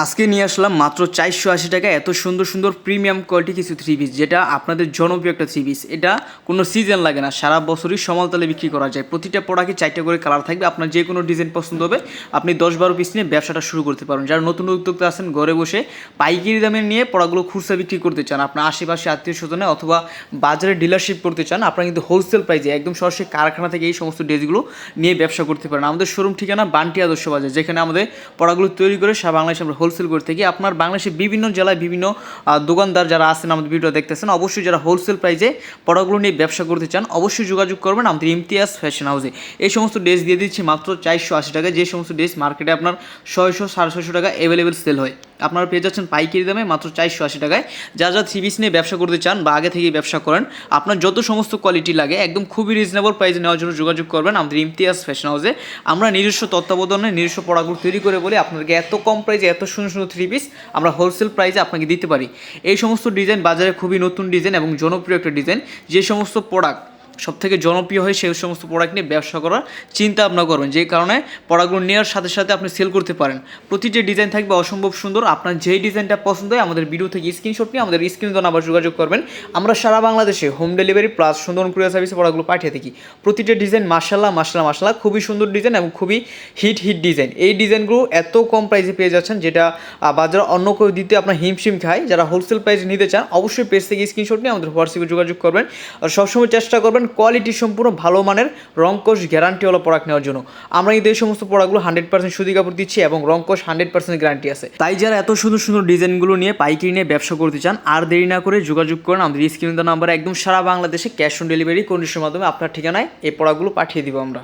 আজকে নিয়ে আসলাম মাত্র 480 টাকায় এত সুন্দর সুন্দর প্রিমিয়াম কোয়ালিটি কিছু থ্রি পিস, যেটা আপনাদের জনপ্রিয় একটা থ্রি পিস। এটা কোনো সিজন লাগে না, সারা বছরই সমালতালে বিক্রি করা যায়। প্রতিটা প্রোডাক্টে 4টা করে কালার থাকবে। আপনার যে কোনো ডিজাইন পছন্দ হবে আপনি 10-12 পিস নিয়ে ব্যবসাটা শুরু করতে পারেন। যারা নতুন উদ্যোক্তা আছেন, ঘরে বসে পাইকারি দামে নিয়ে প্রোডাক্টগুলো খুচরা বিক্রি করতে চান, আপনার আশেপাশে আত্মীয় স্বজনে অথবা বাজারে ডিলারশিপ করতে চান, আপনারা কিন্তু হোলসেল প্রাইসে একদম সরাসরি কারখানা থেকে এই সমস্ত ড্রেসগুলো নিয়ে ব্যবসা করতে পারেন। আমাদের শোরুম ঠিকানা বান্টি আদর্শ বাজার, যেখানে আমাদের প্রোডাক্টগুলো তৈরি করে সারা বাংলাদেশে আমরা হোলসেল করে থাকি। আপনার বাংলাদেশের বিভিন্ন জেলায় বিভিন্ন দোকানদার যারা আছেন, আমাদের ভিডিও দেখতেছেন, অবশ্যই যারা হোলসেল প্রাইসে প্রোডাক্টগুলো নিয়ে ব্যবসা করতে চান অবশ্যই যোগাযোগ করবেন আমাদের ইমতিয়াজ ফ্যাশন হাউসে। এই সমস্ত ড্রেস দিয়ে দিচ্ছি মাত্র 480 টাকায়, যে সমস্ত ড্রেস মার্কেটে আপনার 600-650 টাকা অ্যাভেলেবেল সেল হয়, আপনারা পেয়ে যাচ্ছেন পাইকারি দামে মাত্র 480 টাকায়। যারা থ্রি পিস নিয়ে ব্যবসা করতে চান বা আগে থেকেই ব্যবসা করেন, আপনার যত সমস্ত কোয়ালিটি লাগে একদম খুবই রিজনেবল প্রাইসে নেওয়ার জন্য যোগাযোগ করবেন আমাদের ইমতিয়াজ ফ্যাশন হাউসে। আমরা নিজস্ব তত্ত্বাবধানে নিজস্ব প্রোডাক্টগুলো তৈরি করে বলি আপনাদেরকে এত কম প্রাইসে এত সুন্দর সুন্দর থ্রি পিস আমরা হোলসেল প্রাইসে আপনাকে দিতে পারি। এই সমস্ত ডিজাইন বাজারে খুবই নতুন ডিজাইন এবং জনপ্রিয় একটা ডিজাইন। যে সমস্ত প্রোডাক্ট সবথেকে জনপ্রিয় হয় সেই সমস্ত প্রোডাক্ট নিয়ে ব্যবসা করার চিন্তা ভাবনা করবেন, যে কারণে প্রোডাক্টগুলো নেওয়ার সাথে সাথে আপনি সেল করতে পারেন। প্রতিটি ডিজাইন থাকবে অসম্ভব সুন্দর। আপনার যেই ডিজাইনটা পছন্দ হয় আমাদের ভিডিও থেকে স্ক্রিনশট নিয়ে আমাদের স্ক্রিনে দেওয়া নাম্বার যোগাযোগ করবেন। আমরা সারা বাংলাদেশে হোম ডেলিভারি প্লাস সুন্দর কুরিয়ার সার্ভিসে প্রোডাক্টগুলো পাঠিয়ে থাকি। প্রতিটা ডিজাইন মাশাআল্লাহ খুবই সুন্দর ডিজাইন এবং খুবই হিট ডিজাইন। এই ডিজাইনগুলো এত কম প্রাইসে পেয়ে যাচ্ছেন, যেটা বাজারে অন্য কেউ দিতে আপনার হিমশিম খায়। যারা হোলসেল প্রাইসে নিতে চান অবশ্যই পেজ থেকে স্ক্রিনশট নিয়ে আমাদের হোয়াটসঅ্যাপে যোগাযোগ করবেন। আর সবসময় চেষ্টা করবেন কোয়ালিটি সম্পূর্ণ ভালো মানের রংকশ গ্যারান্টিওয়ালা প্রোডাক্ট নেওয়ার জন্য। আমরা কিন্তু এই সমস্ত প্রোডাক্টগুলো 100% সুতি কাপড় দিচ্ছি এবং রংকশ 100% গ্যারান্টি আছে। তাই যারা এত সুন্দর সুন্দর ডিজাইনগুলো নিয়ে পাইকারি নিয়ে ব্যবসা করতে চান আর দেরি না করে যোগাযোগ করেন আমাদের স্ক্রিনে দেওয়া নাম্বারে। একদম সারা বাংলাদেশে ক্যাশ অন ডেলিভারি কন্ডিশনের মাধ্যমে আপনার ঠিকানায় এই প্রোডাক্টগুলো পাঠিয়ে দিব আমরা।